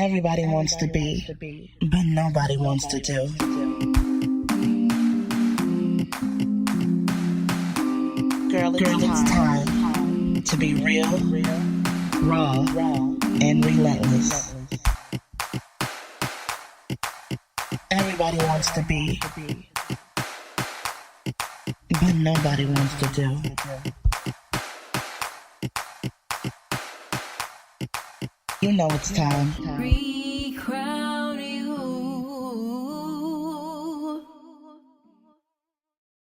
Everybody wants to be, but nobody wants to do. Girl, it's time to be real, raw, and relentless. Everybody wants to be, but nobody wants to do. You know it's time. Recrown you.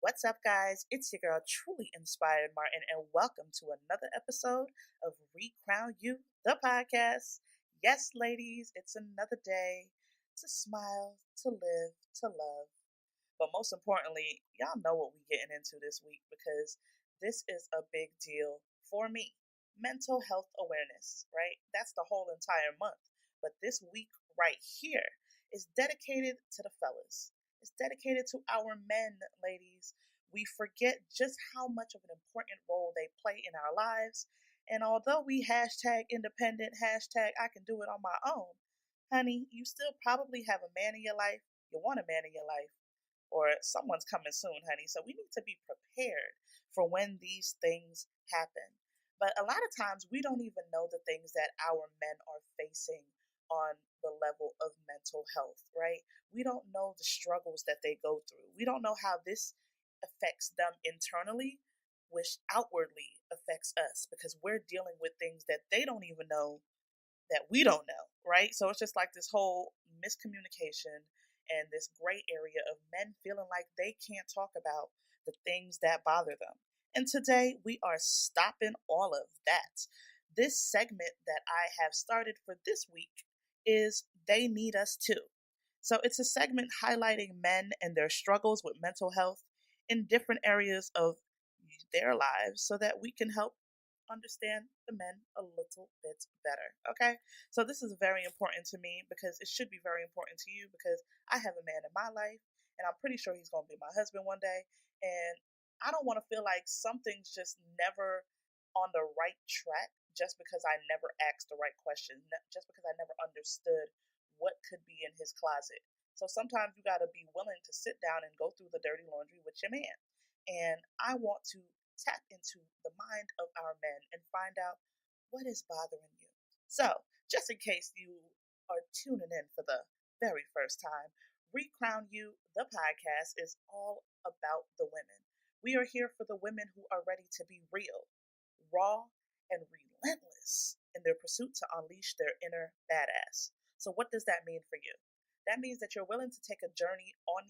What's up, guys? It's your girl, Truly Inspired Martin, and welcome to another episode of Recrown You, the podcast. Yes, ladies, it's another day to smile, to live, to love. But most importantly, y'all know what we're getting into this week because this is a big deal for me. Mental health awareness, right? That's the whole entire month. But this week right here is dedicated to the fellas. It's dedicated to our men, ladies. We forget just how much of an important role they play in our lives. And although we hashtag independent, hashtag I can do it on my own, honey, you still probably have a man in your life. You want a man in your life, or someone's coming soon, honey. So we need to be prepared for when these things happen. But a lot of times we don't even know the things that our men are facing on the level of mental health, right? We don't know the struggles that they go through. We don't know how this affects them internally, which outwardly affects us because we're dealing with things that they don't even know that we don't know, right? So it's just like this whole miscommunication and this gray area of men feeling like they can't talk about the things that bother them. And today we are stopping all of that. This segment that I have started for this week is They Need Us Too. So it's a segment highlighting men and their struggles with mental health in different areas of their lives so that we can help understand the men a little bit better. Okay, so this is very important to me because it should be very important to you because I have a man in my life and I'm pretty sure he's going to be my husband one day, and I don't want to feel like something's just never on the right track just because I never asked the right question, just because I never understood what could be in his closet. So sometimes you got to be willing to sit down and go through the dirty laundry with your man. And I want to tap into the mind of our men and find out what is bothering you. So, just in case you are tuning in for the very first time, Recrown You, the podcast, is all about the women. We are here for the women who are ready to be real, raw, and relentless in their pursuit to unleash their inner badass. So, what does that mean for you? That means that you're willing to take a journey on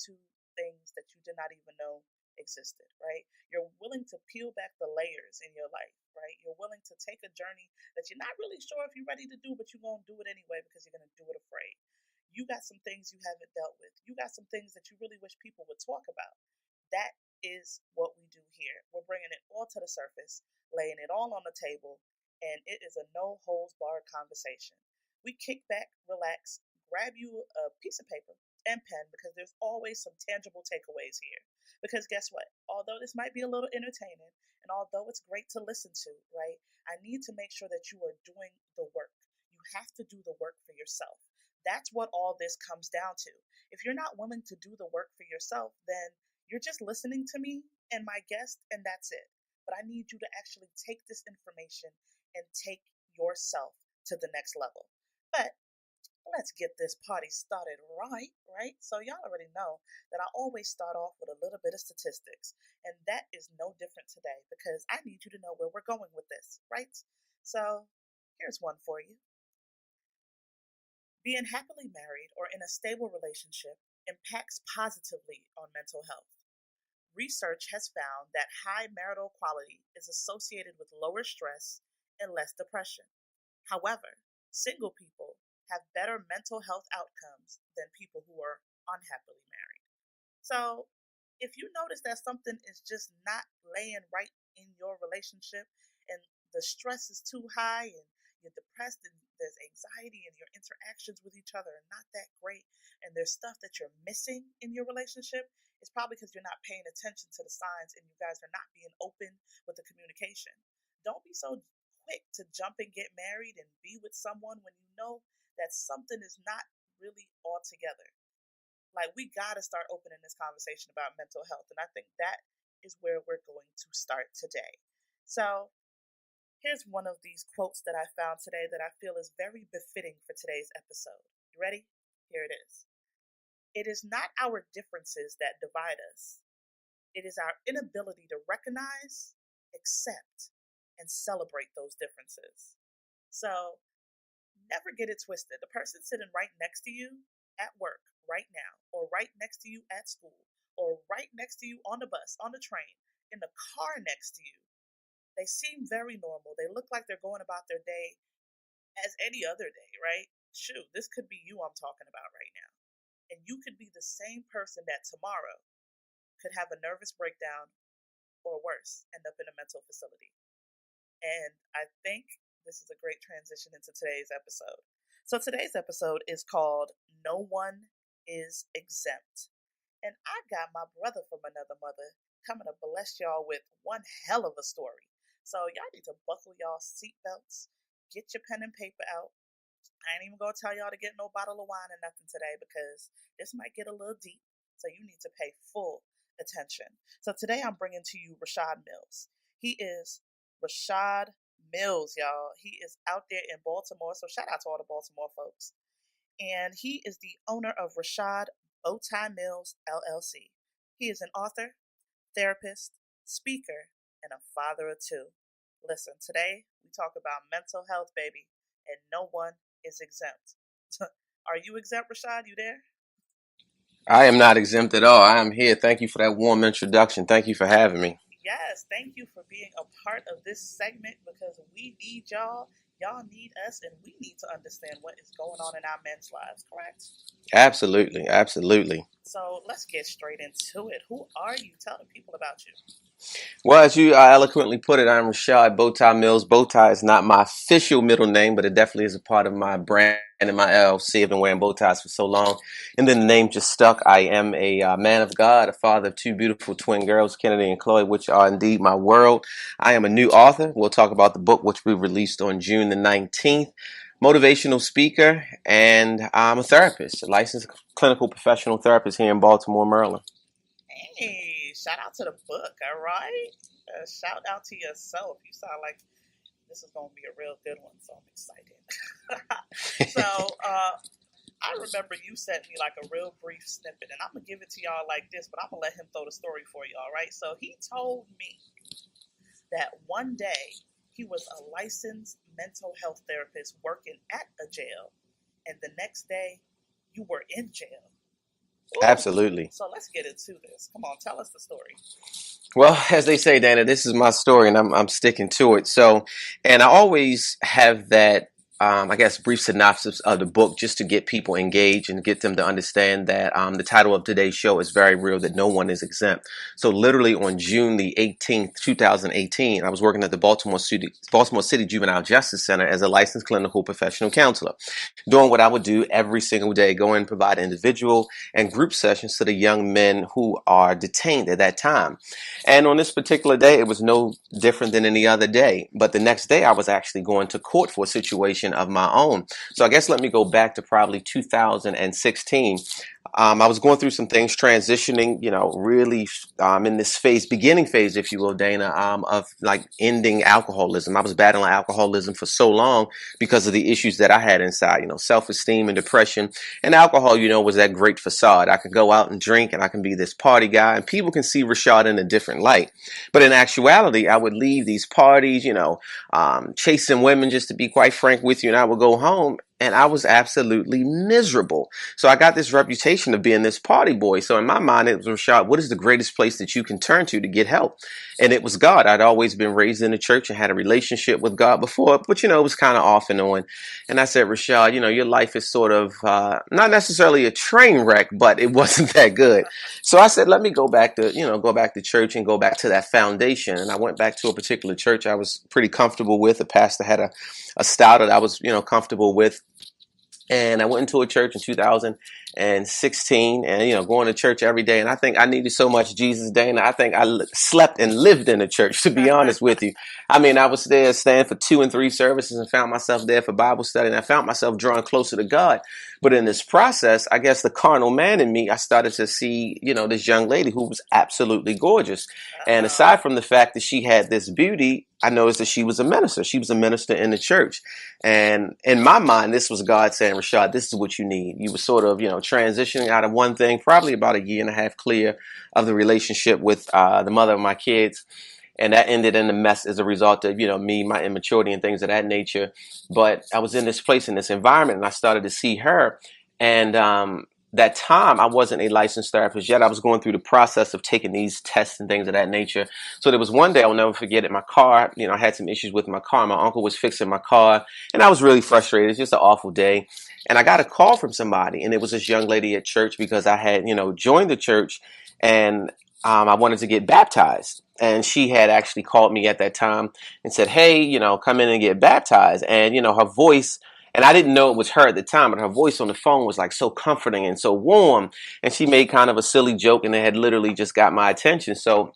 to things that you did not even know existed, right? You're willing to peel back the layers in your life, right? You're willing to take a journey that you're not really sure if you're ready to do, but you're going to do it anyway because you're going to do it afraid. You got some things you haven't dealt with. You got some things that you really wish people would talk about. That is what we do here. We're bringing it all to the surface, laying it all on the table, and it is a no holds barred conversation. We kick back, relax, grab you a piece of paper and pen because there's always some tangible takeaways here. Because guess what? Although this might be a little entertaining and although it's great to listen to, right? I need to make sure that you are doing the work. You have to do the work for yourself. That's what all this comes down to. If you're not willing to do the work for yourself, then you're just listening to me and my guest, and that's it. But I need you to actually take this information and take yourself to the next level. But let's get this party started right? So y'all already know that I always start off with a little bit of statistics, and that is no different today because I need you to know where we're going with this, right? So here's one for you. Being happily married or in a stable relationship impacts positively on mental health. Research has found that high marital quality is associated with lower stress and less depression. However, single people have better mental health outcomes than people who are unhappily married. So, if you notice that something is just not laying right in your relationship and the stress is too high and you're depressed and there's anxiety and your interactions with each other are not that great and there's stuff that you're missing in your relationship, it's probably because you're not paying attention to the signs and you guys are not being open with the communication. Don't be so quick to jump and get married and be with someone when you know that something is not really all together. Like, we got to start opening this conversation about mental health. And I think that is where we're going to start today. So, here's one of these quotes that I found today that I feel is very befitting for today's episode. You ready? Here it is. It is not our differences that divide us. It is our inability to recognize, accept, and celebrate those differences. So, never get it twisted. The person sitting right next to you at work right now, or right next to you at school, or right next to you on the bus, on the train, in the car next to you, they seem very normal. They look like they're going about their day as any other day, right? Shoot, this could be you I'm talking about right now. And you could be the same person that tomorrow could have a nervous breakdown or worse, end up in a mental facility. And I think this is a great transition into today's episode. So today's episode is called No One is Exempt. And I got my brother from another mother coming to bless y'all with one hell of a story. So y'all need to buckle y'all seatbelts, get your pen and paper out. I ain't even gonna tell y'all to get no bottle of wine or nothing today because this might get a little deep. So you need to pay full attention. So today I'm bringing to you Rashad Mills. He is Rashad Mills, y'all. He is out there in Baltimore. So shout out to all the Baltimore folks. And he is the owner of Rashad Bowtie Mills LLC. He is an author, therapist, speaker, and a father of two. Listen, today we talk about mental health, baby, and no one is exempt. Are you exempt, Rashad? You there? I am not exempt at all. I am here. Thank you for that warm introduction. Thank you for having me. Yes, thank you for being a part of this segment because we need y'all. Y'all need us, and we need to understand what is going on in our men's lives, correct? Absolutely. Absolutely. So let's get straight into it. Who are you? Tell the people about you. Well, as you eloquently put it, I'm Rashad Bowtie Mills. Bowtie is not my official middle name, but it definitely is a part of my brand and my LLC. I've been wearing bow ties for so long. And then the name just stuck. I am a man of God, a father of two beautiful twin girls, Kennedy and Chloe, which are indeed my world. I am a new author. We'll talk about the book, which we released on June the 19th. Motivational speaker, and I'm a therapist, a licensed clinical professional therapist here in Baltimore, Maryland. Hey, shout out to the book, all right? Shout out to yourself. You sound like this is going to be a real good one, so I'm excited. So, I remember you sent me like a real brief snippet, and I'm going to give it to y'all like this, but I'm going to let him throw the story for you, all right? So, he told me that one day he was a licensed mental health therapist working at a jail, and the next day you were in jail. Ooh. Absolutely. So let's get into this. Come on, tell us the story. Well, as they say, Dana, this is my story, and I'm sticking to it. So, and I always have that, I guess, brief synopsis of the book just to get people engaged and get them to understand that the title of today's show is very real, that no one is exempt. So literally on June the 18th, 2018, I was working at the Baltimore City Juvenile Justice Center as a licensed clinical professional counselor, doing what I would do every single day, go and provide individual and group sessions to the young men who are detained at that time. And on this particular day, it was no different than any other day. But the next day, I was actually going to court for a situation of my own. So I guess let me go back to probably 2016. I was going through some things, transitioning, really in this beginning phase, if you will, Dana, of like ending alcoholism. I was battling alcoholism for so long because of the issues that I had inside, self-esteem and depression. And alcohol, was that great facade. I could go out and drink and I can be this party guy and people can see Rashad in a different light. But in actuality, I would leave these parties, chasing women, just to be quite frank with you, and I would go home and I was absolutely miserable. So I got this reputation of being this party boy. So in my mind, it was, Rashad, what is the greatest place that you can turn to get help? And it was God. I'd always been raised in the church and had a relationship with God before, but it was kind of off and on. And I said, Rashad, your life is sort of not necessarily a train wreck, but it wasn't that good. So I said, let me go back to church and go back to that foundation. And I went back to a particular church I was pretty comfortable with. The pastor had a style that I was, comfortable with. And I went into a church in 2016 and, going to church every day. And I think I needed so much Jesus, Dana. I think I slept and lived in the church, to be honest with you. I mean, I was there staying for 2 and 3 services and found myself there for Bible study. And I found myself drawing closer to God. But in this process, I guess the carnal man in me, I started to see, this young lady who was absolutely gorgeous. And aside from the fact that she had this beauty, I noticed that she was a minister. She was a minister in the church. And in my mind, this was God saying, Rashad, this is what you need. You were sort of, transitioning out of one thing, probably about a year and a half clear of the relationship with the mother of my kids. And that ended in a mess as a result of, me, my immaturity and things of that nature. But I was in this place, in this environment, and I started to see her. And that time, I wasn't a licensed therapist yet. I was going through the process of taking these tests and things of that nature. So there was one day, I'll never forget it, my car, I had some issues with my car. My uncle was fixing my car, and I was really frustrated. It's just an awful day. And I got a call from somebody, and it was this young lady at church because I had, joined the church, and I wanted to get baptized. And she had actually called me at that time and said, hey, come in and get baptized. And, her voice, and I didn't know it was her at the time, but her voice on the phone was like so comforting and so warm. And she made kind of a silly joke, and it had literally just got my attention. So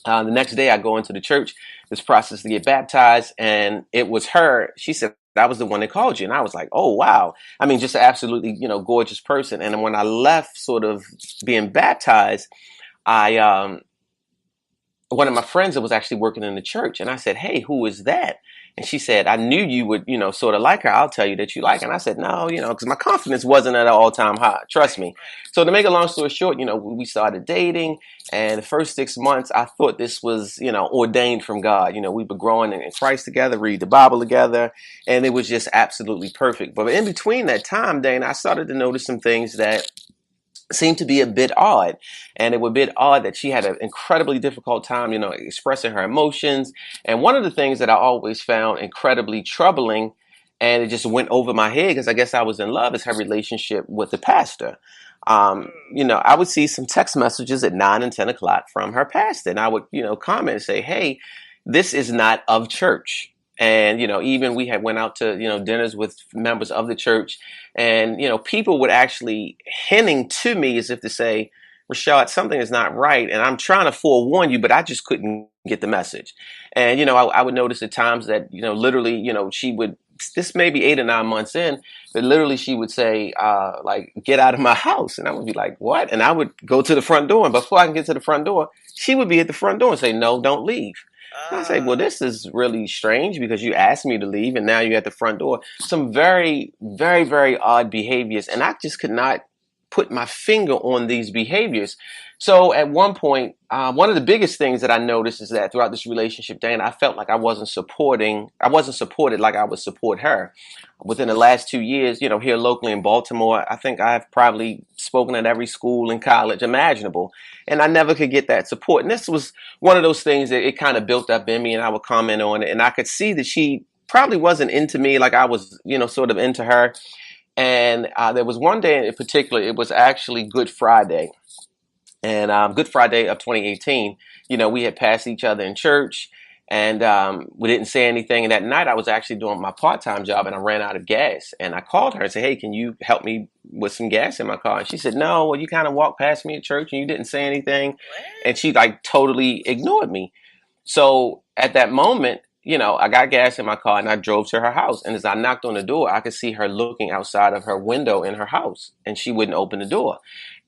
the next day I go into the church, this process to get baptized, and it was her. She said, I was the one that called you. And I was like, oh, wow. I mean, just an absolutely, gorgeous person. And when I left sort of being baptized, one of my friends that was actually working in the church, and I said, hey, who is that? And she said, I knew you would, sort of like her. I'll tell you that you like her. And I said, no, because my confidence wasn't at an all-time high. Trust me. So to make a long story short, we started dating. And the first 6 months, I thought this was, ordained from God. We were growing in Christ together, read the Bible together. And it was just absolutely perfect. But in between that time, Dana, I started to notice some things that seemed to be a bit odd. And it was a bit odd that she had an incredibly difficult time, expressing her emotions. And one of the things that I always found incredibly troubling, and it just went over my head because I guess I was in love, is her relationship with the pastor. I would see some text messages at 9 and 10 o'clock from her pastor. And I would, comment and say, hey, this is not of church. And, even we had went out to, dinners with members of the church, and, people would actually hinting to me as if to say, Rashad, something is not right. And I'm trying to forewarn you, but I just couldn't get the message. And, I would notice at times that, literally, she would, this may be 8 or 9 months in, but literally she would say, like, get out of my house. And I would be like, what? And I would go to the front door. And before I can get to the front door, she would be at the front door and say, no, don't leave. And I say, well, this is really strange because you asked me to leave and now you're at the front door. Some very, very, very odd behaviors. And I just could not put my finger on these behaviors. So at one point, one of the biggest things that I noticed is that throughout this relationship, Dan, I felt like I wasn't supported like I would support her. Within the last 2 years, here locally in Baltimore, I think I've probably spoken at every school and college imaginable. And I never could get that support. And this was one of those things that it kind of built up in me, and I would comment on it. And I could see that she probably wasn't into me like I was, sort of into her. And there was one day in particular, it was actually Good Friday. And Good Friday of 2018, we had passed each other in church, and we didn't say anything. And that night I was actually doing my part-time job, and I ran out of gas. And I called her and said, hey, can you help me with some gas in my car? And she said, no, well, you kind of walked past me at church and you didn't say anything. And she like totally ignored me. So at that moment, I got gas in my car and I drove to her house. And as I knocked on the door, I could see her looking outside of her window in her house, and she wouldn't open the door.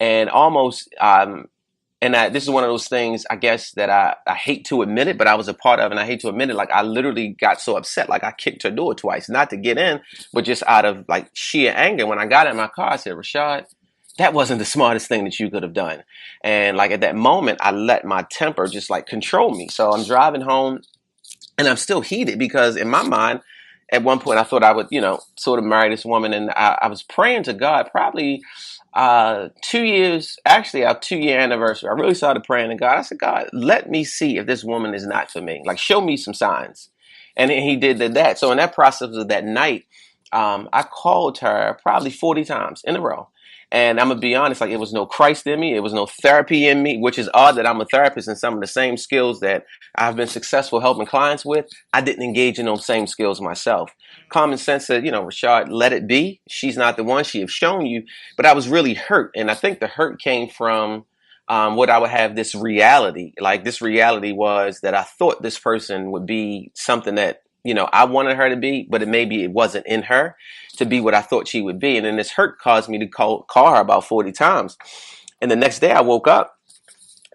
And almost, this is one of those things, I guess, that I hate to admit it, but I was a part of, and I hate to admit it. Like, I literally got so upset, like I kicked her door twice, not to get in, but just out of like sheer anger. When I got in my car, I said, Rashad, that wasn't the smartest thing that you could have done. And like at that moment, I let my temper just like control me. So I'm driving home, and I'm still heated because in my mind, at one point, I thought I would, sort of marry this woman. And I was praying to God probably 2 years, actually our 2-year anniversary. I really started praying to God. I said, God, let me see if this woman is not for me. Like, show me some signs. And he did that. So in that process of that night, I called her probably 40 times in a row. And I'm gonna be honest, like, it was no Christ in me, it was no therapy in me, which is odd that I'm a therapist, and some of the same skills that I've been successful helping clients with, I didn't engage in those same skills myself. Common sense said, Rashad, let it be. She's not the one. She have shown you. But I was really hurt, and I think the hurt came from what I would have this reality. Like, this reality was that I thought this person would be something that I wanted her to be, but maybe it wasn't in her to be what I thought she would be. And then this hurt caused me to call her about 40 times. And the next day I woke up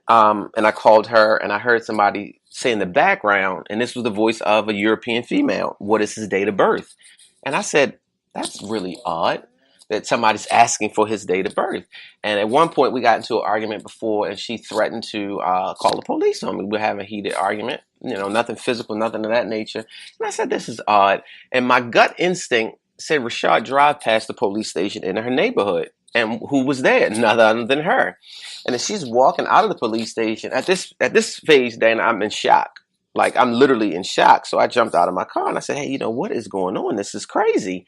and I called her, and I heard somebody say in the background, and this was the voice of a European female, "What is his date of birth?" And I said, that's really odd that somebody's asking for his date of birth. And at one point we got into an argument before, and she threatened to call the police on me. We were having a heated argument, nothing physical, nothing of that nature. And I said, this is odd. And my gut instinct said, Rashad, drive past the police station in her neighborhood. And who was there? None other than her. And as she's walking out of the police station, at this phase, then I'm in shock. Like, I'm literally in shock. So I jumped out of my car and I said, hey, what is going on? This is crazy.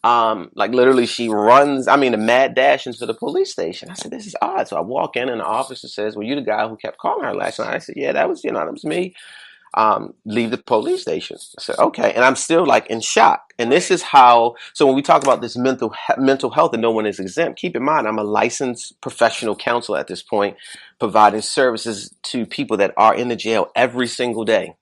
Like, literally, she runs, a mad dash into the police station. I said, this is odd. So I walk in, and the officer says, well, you the guy who kept calling her last night? I said, yeah, that was me. Leave the police station. I said, okay. And I'm still like in shock. And this is how, so when we talk about this mental health and no one is exempt, keep in mind, I'm a licensed professional counselor at this point, providing services to people that are in the jail every single day.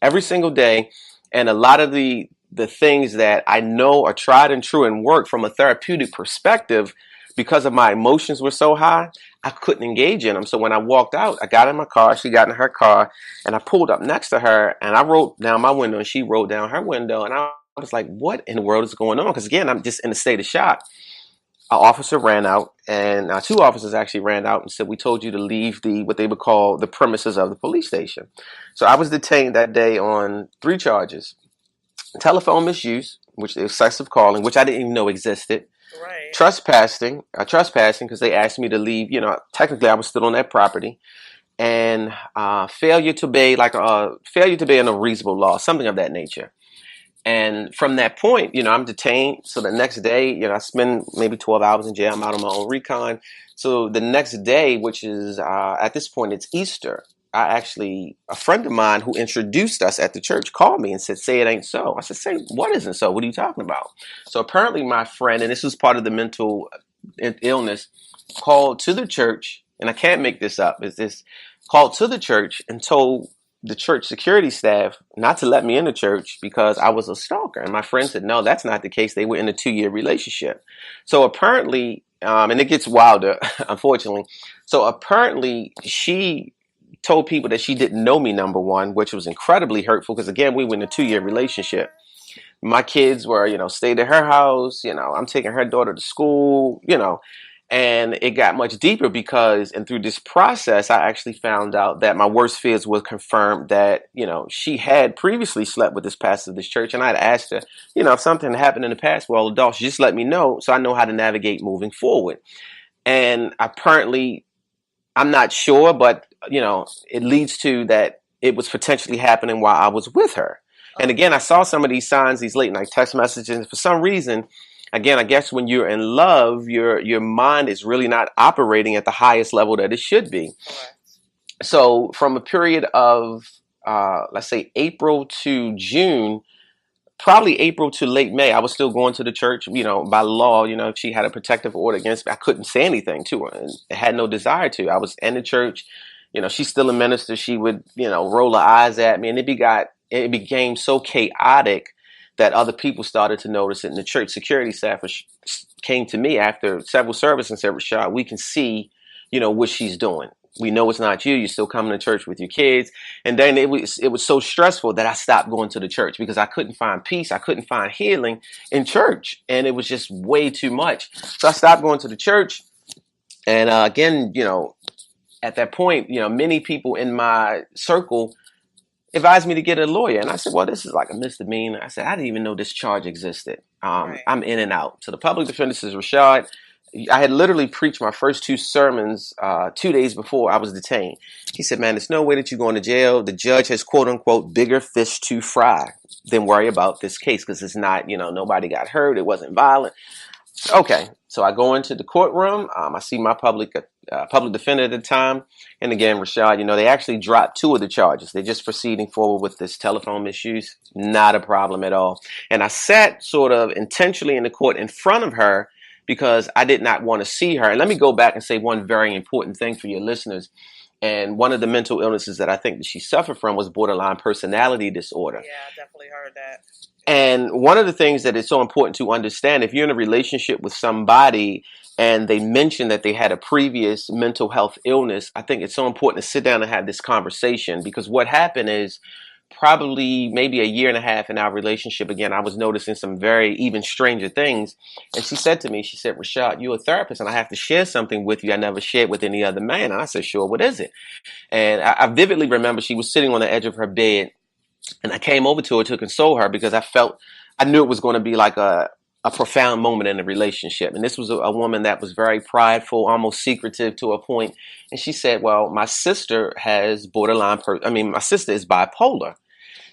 And a lot of the things that I know are tried and true and work from a therapeutic perspective, because of my emotions were so high, I couldn't engage in them. So when I walked out, I got in my car, she got in her car, and I pulled up next to her, and I rolled down my window, and she rolled down her window, and I was like, what in the world is going on? Because again, I'm just in a state of shock. An officer ran out, and two officers actually ran out and said, we told you to leave what they would call the premises of the police station. So I was detained that day on 3 charges. Telephone misuse, which is excessive calling, which I didn't even know existed. Right. Trespassing because they asked me to leave. Technically I was still on that property, and failure to obey an unreasonable law, something of that nature. And from that point, I'm detained. So the next day, I spend maybe 12 hours in jail. I'm out on my own recon. So the next day, which is at this point, it's Easter. A friend of mine who introduced us at the church called me and said, say it ain't so. I said, say what isn't so? What are you talking about? So apparently my friend, and this was part of the mental illness, called to the church, and I can't make this up, called to the church and told the church security staff not to let me in the church because I was a stalker. And my friend said, no, that's not the case. They were in a 2-year relationship. So apparently, and it gets wilder, unfortunately. So apparently she told people that she didn't know me, number one, which was incredibly hurtful because, again, we were in a 2-year relationship. My kids were, stayed at her house. I'm taking her daughter to school, and it got much deeper because, and through this process, I actually found out that my worst fears were confirmed that, she had previously slept with this pastor of this church. And I'd asked her, if something happened in the past, well, adults, just let me know so I know how to navigate moving forward. And apparently, I'm not sure, but, it leads to that it was potentially happening while I was with her. And again, I saw some of these signs, these late night text messages. And for some reason, again, I guess when you're in love, your mind is really not operating at the highest level that it should be. So from a period of, let's say, April to June, probably April to late May, I was still going to the church. By law, she had a protective order against me. I couldn't say anything to her, and I had no desire to. I was in the church. She's still a minister. She would, roll her eyes at me, and it became so chaotic that other people started to notice it. And the church security staff came to me after several services and said, Rashad, we can see, what she's doing. We know it's not you. You're still coming to church with your kids. And then it was so stressful that I stopped going to the church because I couldn't find peace. I couldn't find healing in church. And it was just way too much. So I stopped going to the church. And again, at that point, many people in my circle advised me to get a lawyer. And I said, well, this is like a misdemeanor. I said, I didn't even know this charge existed. Right. I'm in and out. So the public defender says, Rashad, I had literally preached my first 2 sermons 2 days before I was detained. He said, man, there's no way that you're going to jail. The judge has, quote unquote, bigger fish to fry than worry about this case because it's not, nobody got hurt. It wasn't violent. Okay, so I go into the courtroom. I see my public defender at the time, and again, Rashad. They actually dropped two of the charges. They're just proceeding forward with this telephone misuse. Not a problem at all. And I sat sort of intentionally in the court in front of her because I did not want to see her. And let me go back and say one very important thing for your listeners. And one of the mental illnesses that I think that she suffered from was borderline personality disorder. Yeah, I definitely heard that. And one of the things that is so important to understand, if you're in a relationship with somebody and they mention that they had a previous mental health illness, I think it's so important to sit down and have this conversation, because what happened is probably maybe a year and a half in our relationship, again, I was noticing some very even stranger things. And she said to me, she said, Rashad, you're a therapist and I have to share something with you I never shared with any other man. And I said, sure, what is it? And I vividly remember she was sitting on the edge of her bed. And I came over to her to console her because I knew it was going to be like a profound moment in the relationship. And this was a woman that was very prideful, almost secretive to a point. And she said, well, my sister has my sister is bipolar.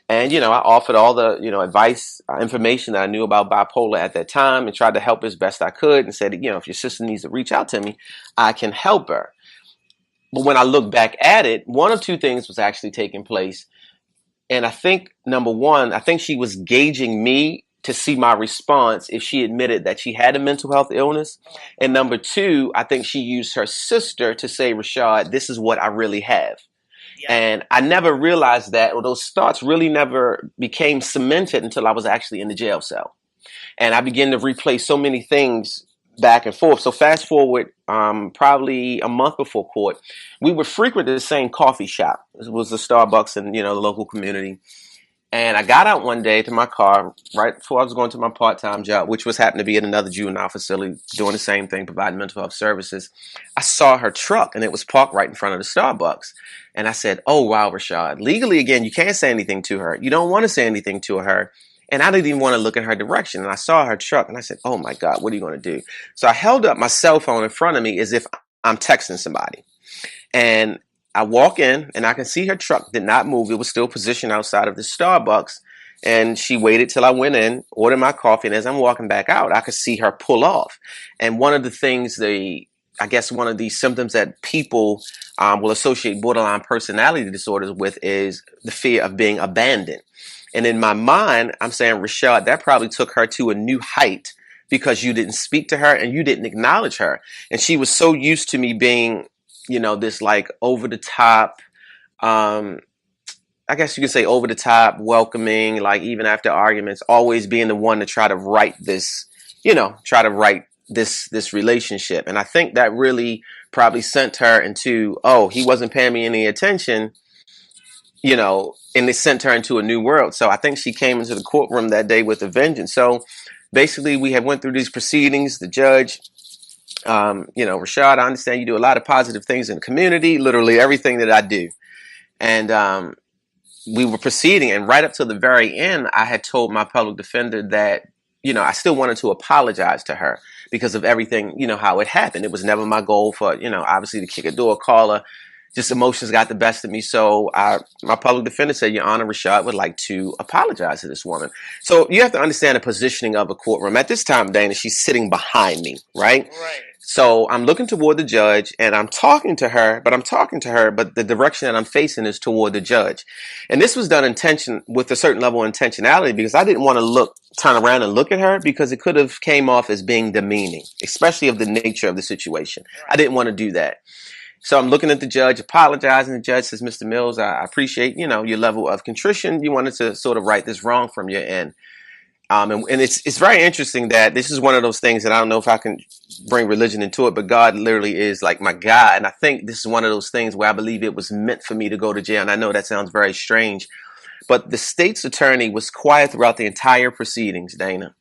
And, I offered all the, advice, information that I knew about bipolar at that time and tried to help as best I could and said, if your sister needs to reach out to me, I can help her. But when I look back at it, one of two things was actually taking place. And I think, number one, I think she was gauging me to see my response if she admitted that she had a mental health illness. And number two, I think she used her sister to say, Rashad, this is what I really have. Yeah. And I never realized that, or those thoughts really never became cemented until I was actually in the jail cell. And I began to replay so many things back and forth. So fast forward, probably a month before court, we would frequent the same coffee shop. It was the Starbucks in, the local community. And I got out one day to my car right before I was going to my part-time job, which was happened to be at another juvenile facility doing the same thing, providing mental health services. I saw her truck and it was parked right in front of the Starbucks. And I said, oh, wow, Rashad, legally, again, you can't say anything to her. You don't want to say anything to her. And I didn't even want to look in her direction. And I saw her truck and I said, oh my God, what are you going to do? So I held up my cell phone in front of me as if I'm texting somebody. And I walk in and I can see her truck did not move. It was still positioned outside of the Starbucks. And she waited till I went in, ordered my coffee. And as I'm walking back out, I could see her pull off. And one of the things one of these symptoms that people will associate borderline personality disorders with is the fear of being abandoned. And in my mind, I'm saying, Rashad, that probably took her to a new height because you didn't speak to her and you didn't acknowledge her. And she was so used to me being, this like over the top, I guess you could say over the top, welcoming, like even after arguments, always being the one to try to right this relationship. And I think that really probably sent her into, oh, he wasn't paying me any attention. And they sent her into a new world. So I think she came into the courtroom that day with a vengeance. So basically we had went through these proceedings. The judge, Rashad, I understand you do a lot of positive things in the community, literally everything that I do. And we were proceeding. And right up to the very end, I had told my public defender that, I still wanted to apologize to her because of everything, how it happened. It was never my goal for, obviously to kick a door, call her. Just emotions got the best of me. So my public defender said, Your Honor, Rashad would like to apologize to this woman. So you have to understand the positioning of a courtroom. At this time, Dana, she's sitting behind me, right? Right. So I'm looking toward the judge and I'm talking to her, but the direction that I'm facing is toward the judge. And this was done with a certain level of intentionality because I didn't want to turn around and look at her because it could have came off as being demeaning, especially of the nature of the situation. Right. I didn't want to do that. So I'm looking at the judge, apologizing. The judge says, Mr. Mills, I appreciate, your level of contrition. You wanted to sort of right this wrong from your end. And it's very interesting that this is one of those things that I don't know if I can bring religion into it, but God literally is like my God. And I think this is one of those things where I believe it was meant for me to go to jail. And I know that sounds very strange, but the state's attorney was quiet throughout the entire proceedings, Dana.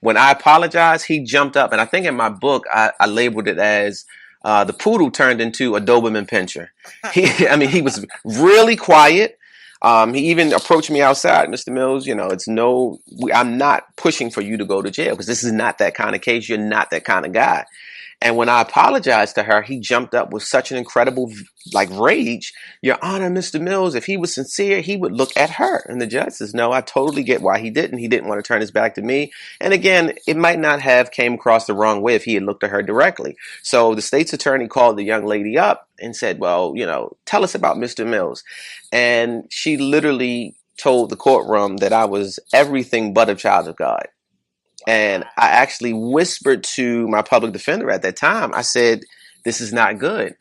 When I apologized, he jumped up. And I think in my book, I labeled it as the poodle turned into a Doberman Pinscher. He was really quiet. He even approached me outside, Mr. Mills, I'm not pushing for you to go to jail because this is not that kind of case. You're not that kind of guy. And when I apologized to her, he jumped up with such an incredible rage. Your Honor, Mr. Mills, if he was sincere, he would look at her. And the judge says, no, I totally get why he didn't. He didn't want to turn his back to me. And again, it might not have came across the wrong way if he had looked at her directly. So the state's attorney called the young lady up and said, well, tell us about Mr. Mills. And she literally told the courtroom that I was everything but a child of God. And I actually whispered to my public defender at that time. I said, this is not good.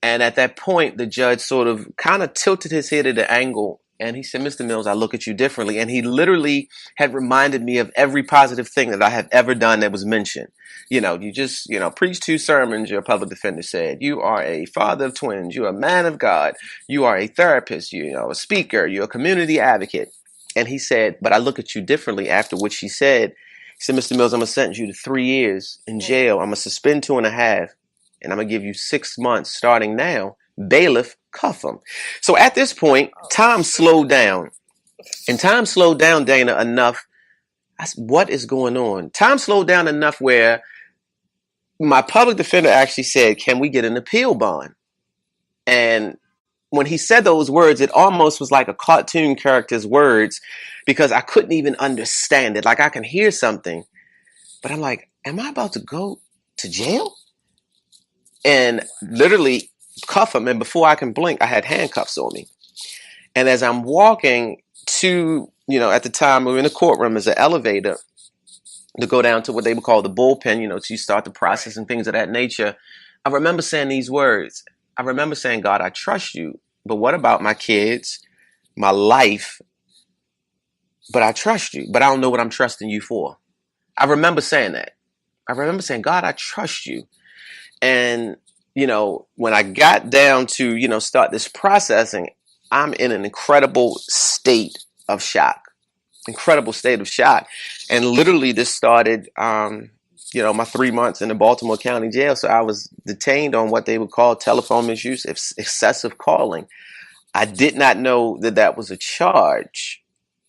And at that point, the judge sort of kind of tilted his head at an angle. And he said, Mr. Mills, I look at you differently. And he literally had reminded me of every positive thing that I have ever done that was mentioned. You just, preach 2 sermons, your public defender said. You are a father of twins. You're a man of God. You are a therapist. A speaker. You're a community advocate. And he said, but I look at you differently after what she said. He said, Mr. Mills, I'm going to sentence you to 3 years in jail. I'm going to suspend 2.5. And I'm going to give you 6 months starting now. Bailiff, cuff him. So at this point, time slowed down. And time slowed down, Dana, enough. What is going on? Time slowed down enough where my public defender actually said, can we get an appeal bond? And when he said those words, it almost was like a cartoon character's words because I couldn't even understand it. Like I can hear something, but I'm like, am I about to go to jail? And literally cuff him. And before I can blink, I had handcuffs on me. And as I'm walking to, at the time we were in the courtroom, as an elevator to go down to what they would call the bullpen, to start the process and things of that nature. I remember saying these words. I remember saying, God, I trust you, but what about my kids, my life? But I trust you, but I don't know what I'm trusting you for. I remember saying that. I remember saying, God, I trust you. And, when I got down to, start this processing, I'm in an incredible state of shock. And literally this started, my 3 months in the Baltimore County Jail. So I was detained on what they would call telephone misuse, excessive calling. I did not know that that was a charge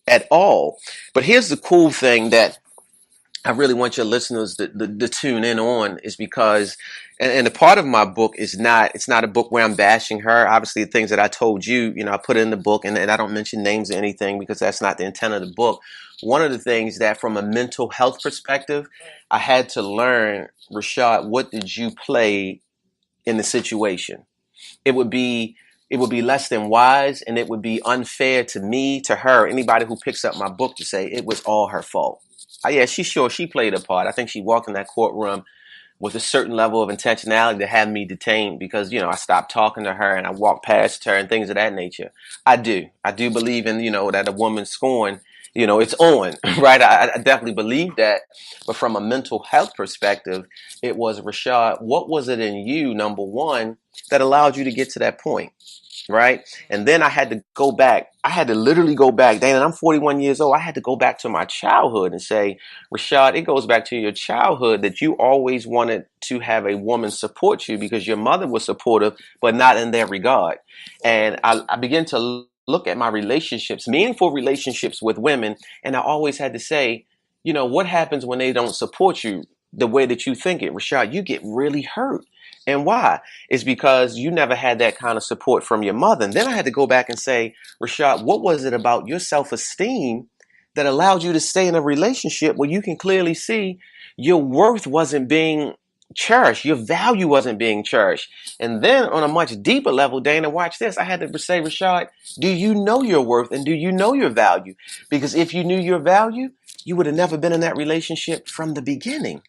at all. But here's the cool thing that I really want your listeners to tune in on is because, and the part of my book it's not a book where I'm bashing her. Obviously, the things that I told you, I put in the book and I don't mention names or anything because that's not the intent of the book. One of the things that from a mental health perspective, I had to learn, Rashad, what did you play in the situation? It would be less than wise and it would be unfair to me, to her, anybody who picks up my book to say it was all her fault. Yeah, she played a part. I think she walked in that courtroom with a certain level of intentionality to have me detained because, I stopped talking to her and I walked past her and things of that nature. I do believe in, that a woman scorned, it's on, right? I definitely believe that. But from a mental health perspective, it was, Rashad, what was it in you, number one, that allowed you to get to that point? Right. And then I had to go back. I had to literally go back. Dana, I'm 41 years old. I had to go back to my childhood and say, Rashad, it goes back to your childhood that you always wanted to have a woman support you because your mother was supportive, but not in that regard. And I began to look at my relationships, meaningful relationships with women. And I always had to say, what happens when they don't support you the way that you think it? Rashad, you get really hurt. And why? It's because you never had that kind of support from your mother. And then I had to go back and say, Rashad, what was it about your self-esteem that allowed you to stay in a relationship where you can clearly see your worth wasn't being cherished, your value wasn't being cherished? And then on a much deeper level, Dana, watch this. I had to say, Rashad, do you know your worth and do you know your value? Because if you knew your value, you would have never been in that relationship from the beginning.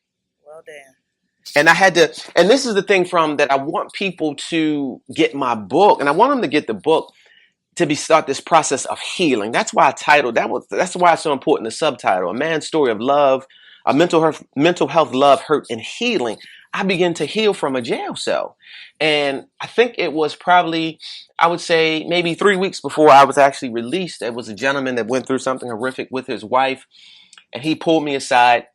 Well, damn. And and this is the thing that I want people to get my book, and I want them to get the book to start this process of healing. That's why I titled that's why it's so important. The subtitle, A Man's Story of Love, a mental health, love, hurt, and healing. I began to heal from a jail cell. And I think it was probably, I would say maybe 3 weeks before I was actually released. There was a gentleman that went through something horrific with his wife, and he pulled me aside.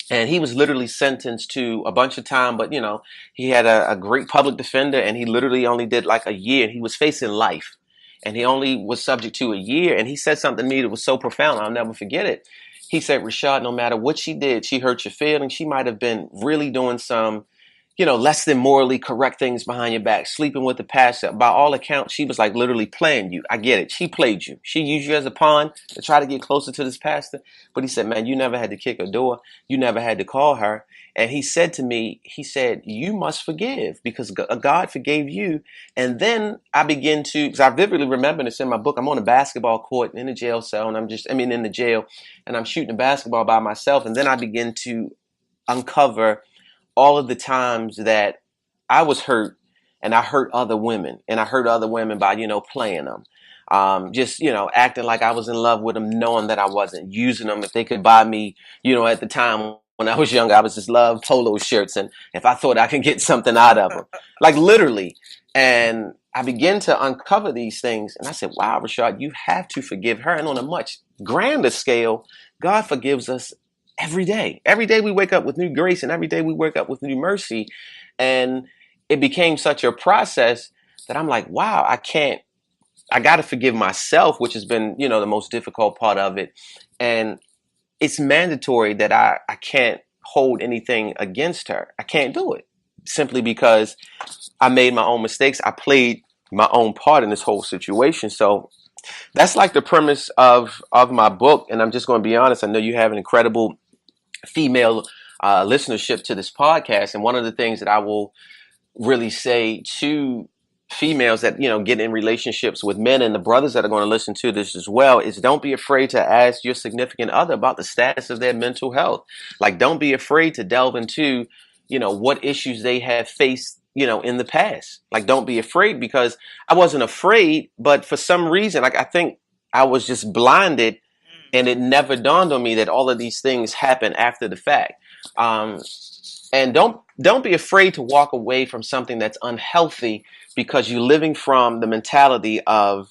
And he was literally sentenced to a bunch of time, but he had a great public defender and he literally only did like a year. He was facing life and he only was subject to a year. And he said something to me that was so profound, I'll never forget it. He said, Rashad, no matter what she did, she hurt your feelings. She might have been really doing some, less than morally correct things behind your back, sleeping with the pastor. By all accounts, she was like literally playing you. I get it. She played you. She used you as a pawn to try to get closer to this pastor. But he said, man, you never had to kick her door. You never had to call her. And he said to me, he said, you must forgive because God forgave you. And then I begin to, because I vividly remember this in my book, I'm on a basketball court in a jail cell and in the jail, and I'm shooting a basketball by myself. And then I begin to uncover all of the times that I was hurt and I hurt other women, and I hurt other women by, playing them. Just, acting like I was in love with them, knowing that I wasn't, using them. If they could buy me, at the time when I was young, I was just love polo shirts. And if I thought I could get something out of them, like literally. And I began to uncover these things. And I said, wow, Rashad, you have to forgive her. And on a much grander scale, God forgives us every day. Every day we wake up with new grace, and every day we wake up with new mercy. And it became such a process that I'm like, wow, I got to forgive myself, which has been, the most difficult part of it. And it's mandatory that I can't hold anything against her. I can't do it simply because I made my own mistakes. I played my own part in this whole situation. So that's like the premise of my book. And I'm just going to be honest. I know you have an incredible female listenership to this podcast. And one of the things that I will really say to females that, get in relationships with men, and the brothers that are going to listen to this as well, is don't be afraid to ask your significant other about the status of their mental health. Like, don't be afraid to delve into, what issues they have faced, in the past. Like, don't be afraid, because I wasn't afraid, but for some reason, like, I think I was just blinded. And it never dawned on me that all of these things happen after the fact. And don't be afraid to walk away from something that's unhealthy, because you're living from the mentality of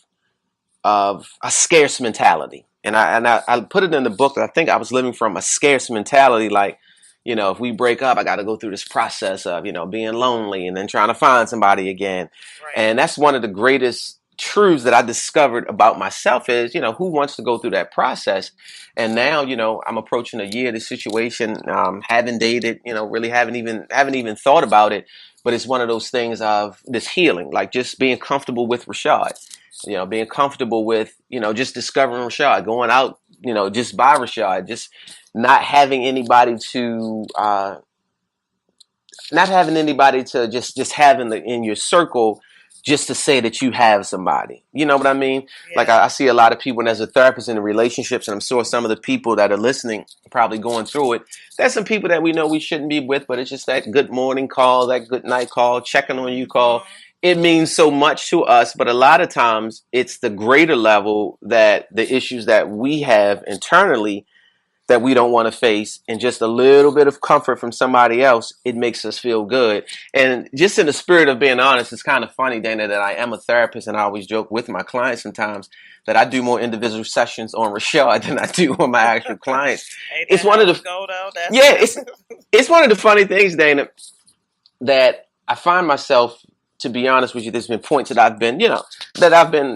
a scarce mentality. And I put it in the book that I think I was living from a scarce mentality. Like, if we break up, I got to go through this process of, being lonely and then trying to find somebody again. Right. And that's one of the greatest truths that I discovered about myself is, who wants to go through that process? And now, I'm approaching a year of this situation, haven't dated, really haven't even thought about it. But it's one of those things of this healing, like just being comfortable with Rashad, being comfortable with, just discovering Rashad, going out, just by Rashad, just not having anybody to, just have in your circle just to say that you have somebody. You know what I mean? Yeah. Like I see a lot of people, and as a therapist in the relationships, and I'm sure some of the people that are listening probably going through it, there's some people that we know we shouldn't be with, but it's just that good morning call, that good night call, checking on you call. Mm-hmm. It means so much to us, but a lot of times it's the greater level that the issues that we have internally that we don't want to face, and just a little bit of comfort from somebody else, it makes us feel good. And just in the spirit of being honest, it's kind of funny, Dana, that I am a therapist, and I always joke with my clients sometimes that I do more individual sessions on Rashad than I do on my actual clients. It's one of the it's one of the funny things, Dana, that I find myself, to be honest with you, there's been points that I've been,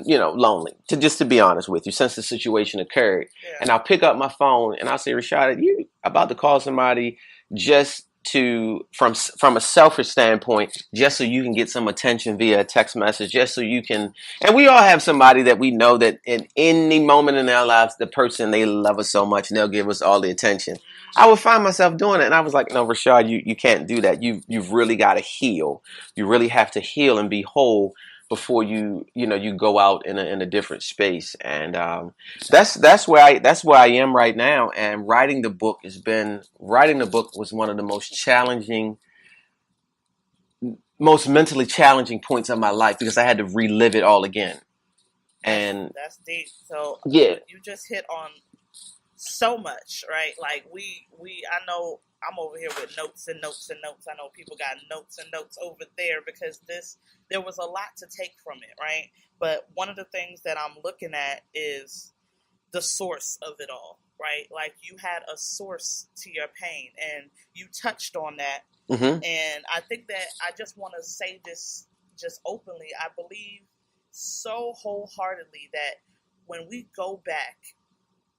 lonely, to be honest with you, since the situation occurred. Yeah. And I'll pick up my phone and I'll say, Rashad, you about to call somebody just from a selfish standpoint, just so you can get some attention via a text message, just so you can, and we all have somebody that we know that in any moment in their lives, the person, they love us so much and they'll give us all the attention. I would find myself doing it, and I was like, no, Rashad, you can't do that. You've really got to heal. You really have to heal and be whole before you go out in a different space. And that's where I am right now. And writing the book was one of the most mentally challenging points of my life, because I had to relive it all again. And that's deep. So yeah, you just hit on so much, right? Like I know I'm over here with notes and notes and notes. I know people got notes and notes over there, because there was a lot to take from it, right? But one of the things that I'm looking at is the source of it all, right? Like, you had a source to your pain, and you touched on that. Mm-hmm. And I think that I just want to say this just openly. I believe so wholeheartedly that when we go back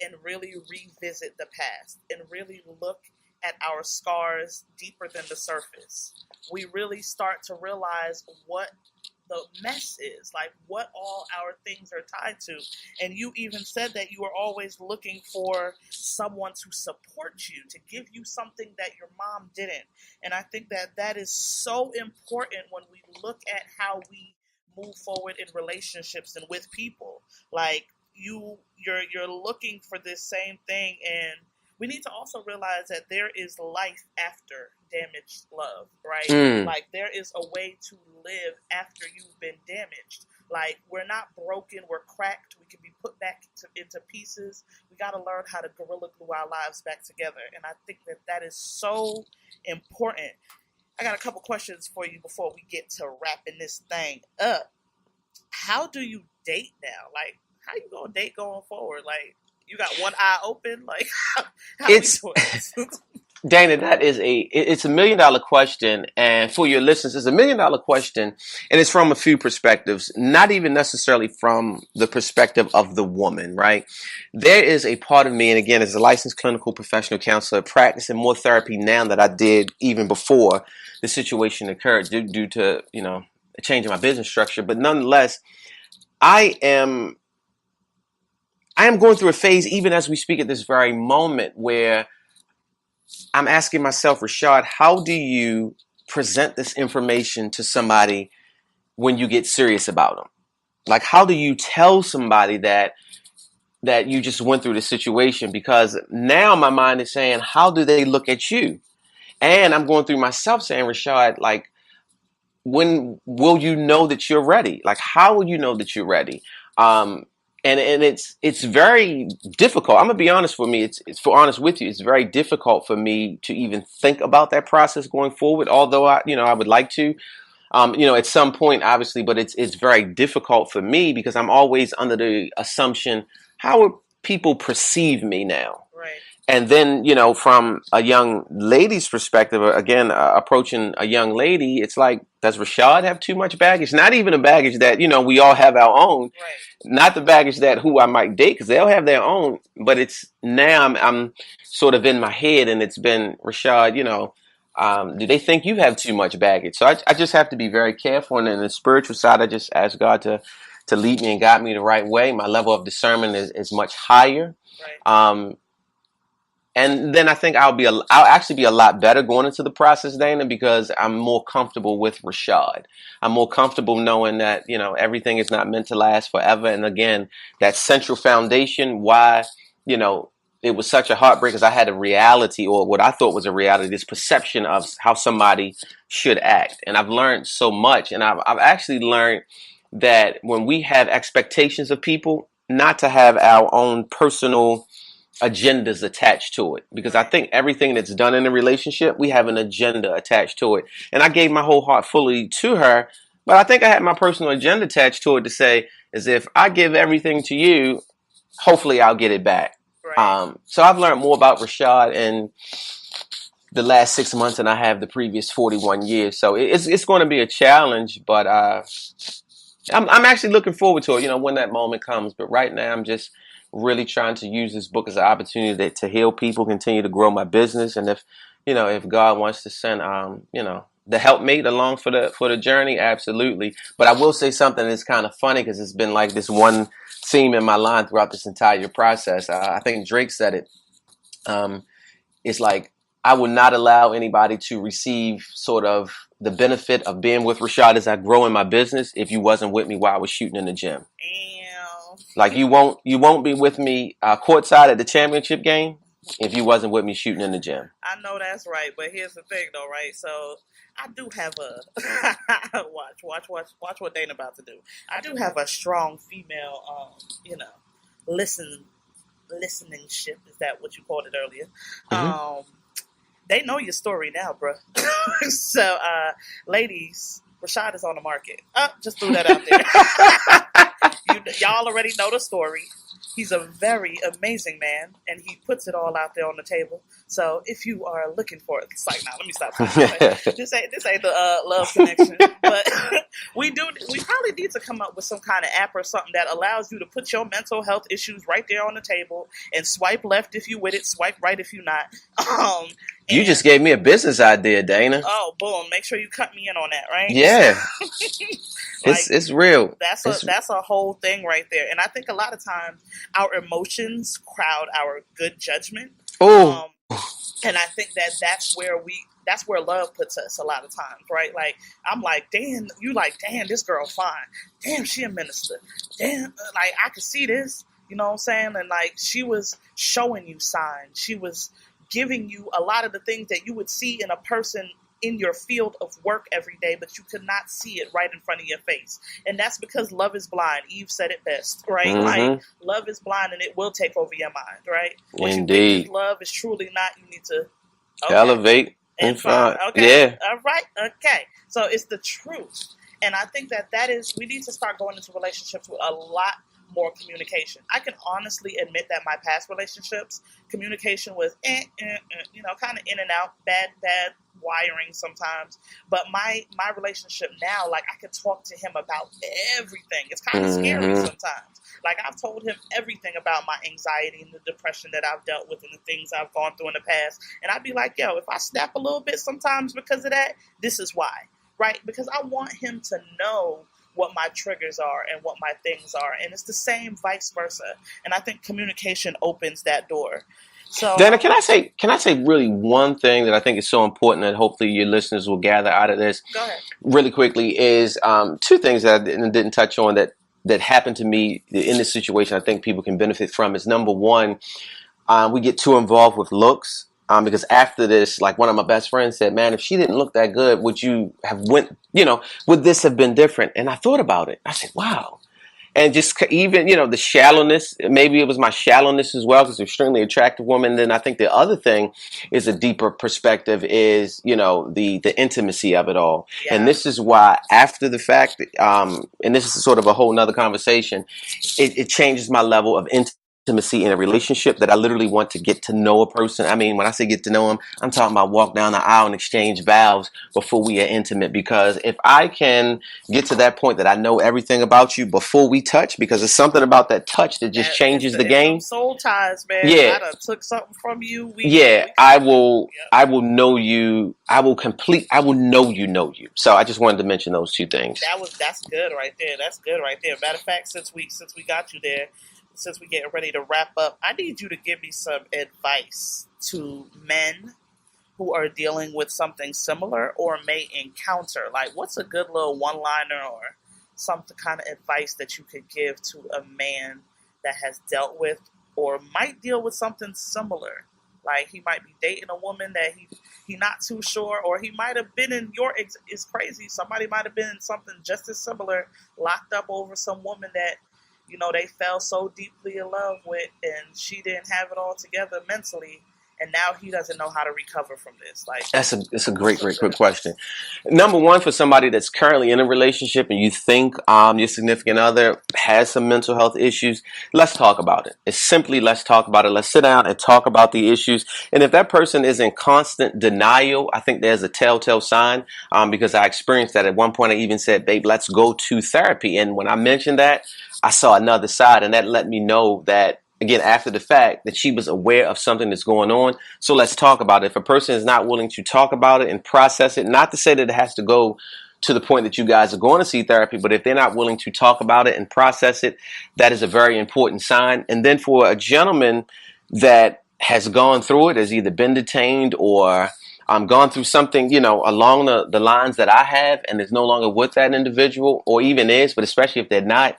and really revisit the past and really look at our scars deeper than the surface. We really start to realize what the mess is, like what all our things are tied to. And you even said that you were always looking for someone to support you, to give you something that your mom didn't. And I think that that is so important when we look at how we move forward in relationships and with people. Like you're looking for this same thing, and we need to also realize that there is life after damaged love, right? Like there is a way to live after you've been damaged. Like we're not broken, we're cracked, we can be put back into pieces. We got to learn how to gorilla glue our lives back together, and I think that that is so important. I got a couple questions for you before we get to wrapping this thing up. How do you date now? Like, how you gonna date going forward? Like, you got one eye open? Like, how It's we doing? Dana, it's $1 million question, and for your listeners, it's $1 million question, and it's from a few perspectives, not even necessarily from the perspective of the woman, right? There is a part of me, and again, as a licensed clinical professional counselor, practicing more therapy now than I did even before the situation occurred due to, a change in my business structure. But nonetheless, I am going through a phase, even as we speak at this very moment, where I'm asking myself, Rashad, how do you present this information to somebody when you get serious about them? Like, how do you tell somebody that you just went through the situation? Because now my mind is saying, how do they look at you? And I'm going through myself saying, Rashad, like, when will you know that you're ready? Like, how will you know that you're ready? And it's very difficult. I'm gonna be honest with me. It's for honest with you. It's very difficult for me to even think about that process going forward. Although I would like to, at some point, obviously, but it's very difficult for me because I'm always under the assumption, how will people perceive me now? Right. And then, from a young lady's perspective, again, approaching a young lady, it's like, does Rashad have too much baggage? Not even a baggage that, we all have our own. Right. Not the baggage that who I might date, because they'll have their own. But it's now I'm sort of in my head, and it's been, Rashad, do they think you have too much baggage? So I just have to be very careful. And in the spiritual side, I just ask God to lead me and guide me the right way. My level of discernment is much higher. Right. And then I think I'll actually be a lot better going into the process, Dana, because I'm more comfortable with Rashad. I'm more comfortable knowing that, everything is not meant to last forever. And again, that central foundation, why, it was such a heartbreak, is I had a reality, or what I thought was a reality, this perception of how somebody should act. And I've learned so much. And I've actually learned that when we have expectations of people, not to have our own personal agendas attached to it, because I think everything that's done in a relationship, we have an agenda attached to it. And I gave my whole heart fully to her, but I think I had my personal agenda attached to it to say, as if I give everything to you, hopefully I'll get it back. Right. So I've learned more about Rashad in the last 6 months than I have the previous 41 years. So it's going to be a challenge, but I'm actually looking forward to it, when that moment comes. But right now, I'm just really trying to use this book as an opportunity to heal people, continue to grow my business, and if God wants to send the helpmate along for the journey, absolutely. But I will say something that's kind of funny, because it's been like this one theme in my line throughout this entire process. I think Drake said it. It's like, I would not allow anybody to receive sort of the benefit of being with Rashad as I grow in my business if you wasn't with me while I was shooting in the gym. Like, you won't be with me courtside at the championship game if you wasn't with me shooting in the gym. I know that's right, but here's the thing, though, right? So I do have a watch what Dana about to do. I do have a strong female, listening ship. Is that what you called it earlier? Mm-hmm. They know your story now, bro. So, ladies, Rashad is on the market. Just threw that out there. Y'all already know the story. He's a very amazing man, and he puts it all out there on the table. So if you are looking for it, it's like, nah, let me stop. This ain't the love connection. But we probably need to come up with some kind of app or something that allows you to put your mental health issues right there on the table and swipe left if you with it, swipe right if you not. You just gave me a business idea, Dana. Oh, boom! Make sure you cut me in on that, right? Yeah. Like, it's real. That's a whole thing right there. And I think a lot of times our emotions crowd our good judgment. Oh. And I think that's where love puts us a lot of times, right? Like, I'm like, damn, you like, damn, this girl fine. Damn, she a minister. Damn, like, I could see this. You know what I'm saying? And like, she was showing you signs. She was giving you a lot of the things that you would see in a person in your field of work every day, but you could not see it right in front of your face. And that's because love is blind. Eve said it best, right? Mm-hmm. Like, love is blind and it will take over your mind, right? What Indeed. you think is love is truly not. You need to elevate and find. Okay. Yeah. All right. Okay. So it's the truth. And I think that is, we need to start going into relationships with a lot more communication. I can honestly admit that my past relationships, communication was, kind of in and out, bad wiring sometimes. But my relationship now, like, I can talk to him about everything. It's kind of scary sometimes. Like, I've told him everything about my anxiety and the depression that I've dealt with and the things I've gone through in the past. And I'd be like, yo, if I snap a little bit sometimes because of that, this is why, right? Because I want him to know what my triggers are and what my things are. And it's the same vice versa. And I think communication opens that door. So, Dana, can I say really one thing that I think is so important that hopefully your listeners will gather out of this? Go ahead. Really quickly is two things that I didn't touch on that happened to me in this situation I think people can benefit from is, number one, we get too involved with looks. Because after this, like, one of my best friends said, man, if she didn't look that good, would this have been different? And I thought about it. I said, wow. And just even, the shallowness, maybe it was my shallowness as well, because an extremely attractive woman. Then I think the other thing is a deeper perspective is, the intimacy of it all. Yeah. And this is why after the fact, and this is sort of a whole nother conversation, it changes my level of intimacy in a relationship, that I literally want to get to know a person. I mean, when I say get to know him, I'm talking about walk down the aisle and exchange vows before we are intimate. Because if I can get to that point that I know everything about you before we touch, because it's something about that touch that just changes the game. Soul ties, man. Yeah. I done took something from you. I will know you. I will know you. So I just wanted to mention those two things. That's good right there. That's good right there. Matter of fact, since we got you there, since we're getting ready to wrap up, I need you to give me some advice to men who are dealing with something similar or may encounter. Like, what's a good little one-liner or some kind of advice that you could give to a man that has dealt with or might deal with something similar? Like, he might be dating a woman that he not too sure, or he might have been in it's crazy. Somebody might have been in something just as similar, locked up over some woman that, they fell so deeply in love with, and she didn't have it all together mentally, and now he doesn't know how to recover from this. Like, it's a great question. Number one, for somebody that's currently in a relationship and you think your significant other has some mental health issues, let's talk about it. It's simply, let's talk about it. Let's sit down and talk about the issues. And if that person is in constant denial, I think there's a telltale sign, because I experienced that at one point. I even said, babe, let's go to therapy. And when I mentioned that, I saw another side, and that let me know that, again, after the fact, that she was aware of something that's going on. So let's talk about it. If a person is not willing to talk about it and process it, not to say that it has to go to the point that you guys are going to see therapy, but if they're not willing to talk about it and process it, that is a very important sign. And then for a gentleman that has gone through it, has either been detained or gone through something, along the lines that I have, and is no longer with that individual, or even is, but especially if they're not,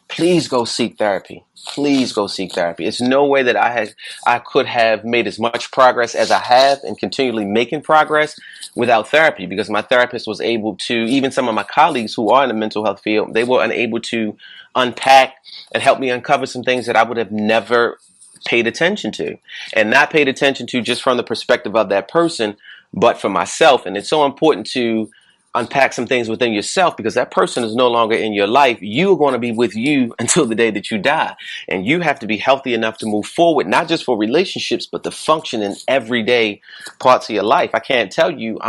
please go seek therapy. Please go seek therapy. It's no way that I could have made as much progress as I have and continually making progress without therapy, because my therapist was able to, even some of my colleagues who are in the mental health field, they were unable to unpack and help me uncover some things that I would have never paid attention to, and not paid attention to just from the perspective of that person, but for myself. And it's so important to unpack some things within yourself, because that person is no longer in your life. You're going to be with you until the day that you die. And you have to be healthy enough to move forward, not just for relationships, but to function in everyday parts of your life. I can't tell you,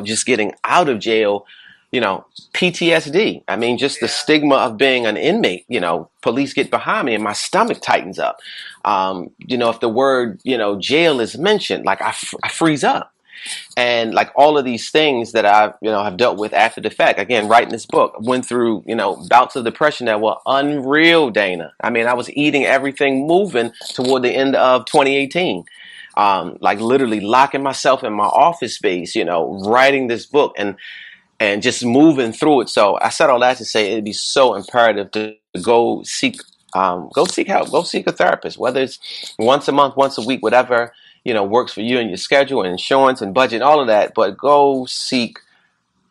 just getting out of jail, PTSD. I mean, just the stigma of being an inmate, police get behind me and my stomach tightens up. If the word, jail is mentioned, like I freeze up. And like all of these things that I, have dealt with after the fact. Again, writing this book, I went through, bouts of depression that were unreal, Dana. I mean, I was eating everything moving toward the end of 2018. Like literally locking myself in my office space, writing this book and just moving through it. So I said all that to say it'd be so imperative to go seek help, go seek a therapist, whether it's once a month, once a week, whatever works for you and your schedule and insurance and budget and all of that. But go seek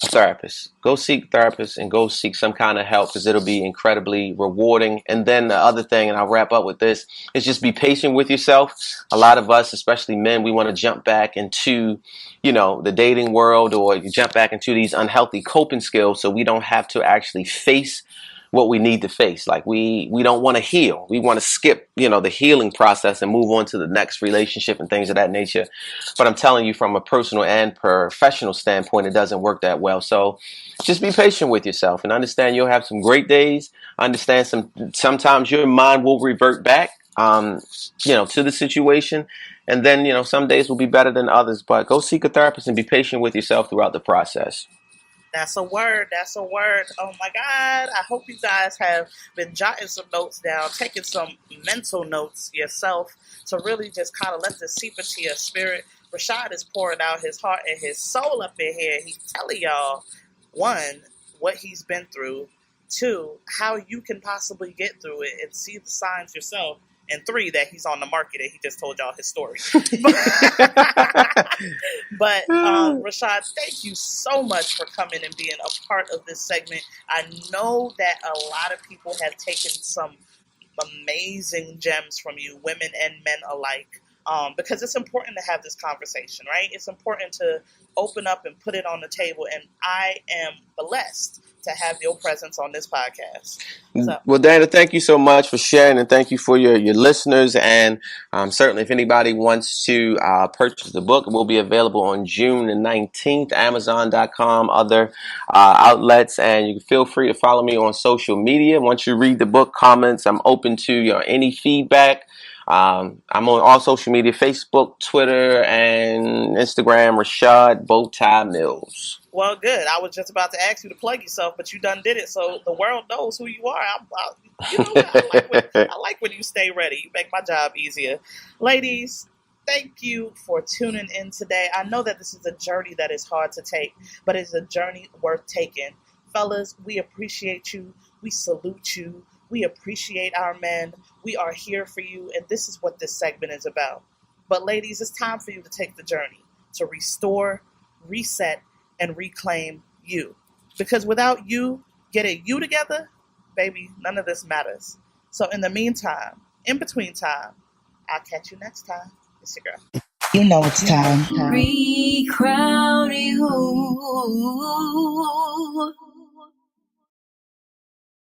a therapist. Go seek therapists and go seek some kind of help, because it'll be incredibly rewarding. And then the other thing, and I'll wrap up with this, is just be patient with yourself. A lot of us, especially men, we want to jump back into, the dating world, or you jump back into these unhealthy coping skills so we don't have to actually face what we need to face. Like we don't want to heal. We want to skip, the healing process and move on to the next relationship and things of that nature. But I'm telling you, from a personal and professional standpoint, it doesn't work that well. So just be patient with yourself and understand you'll have some great days. Understand sometimes your mind will revert back, to the situation. And then, some days will be better than others. But go seek a therapist and be patient with yourself throughout the process. That's a word. That's a word. Oh my God. I hope you guys have been jotting some notes down, taking some mental notes yourself to really just kind of let this seep into your spirit. Rashad is pouring out his heart and his soul up in here. He's telling y'all, one, what he's been through, two, how you can possibly get through it and see the signs yourself, and three, that he's on the market and he just told y'all his story. But Rashad, thank you so much for coming and being a part of this segment. I know that a lot of people have taken some amazing gems from you, women and men alike, because it's important to have this conversation, right? It's important to open up and put it on the table, and I am blessed to have your presence on this podcast. So. Well, Dana, thank you so much for sharing, and thank you for your listeners. And certainly, if anybody wants to purchase the book, it will be available on June the 19th, Amazon.com, other outlets. And you can feel free to follow me on social media. Once you read the book, comments, I'm open to any feedback. I'm on all social media, Facebook, Twitter, and Instagram, Rashad Bowtie Mills. Well, good. I was just about to ask you to plug yourself, but you done did it, so the world knows who you are. I like when you stay ready. You make my job easier. Ladies, thank you for tuning in today. I know that this is a journey that is hard to take, but it's a journey worth taking. Fellas, we appreciate you. We salute you. We appreciate our men. We are here for you, and this is what this segment is about. But ladies, it's time for you to take the journey to restore, reset, and reclaim you. Because without you getting you together, baby, none of this matters. So in the meantime, in between time, I'll catch you next time. It's your girl. You know it's time. Recrown you.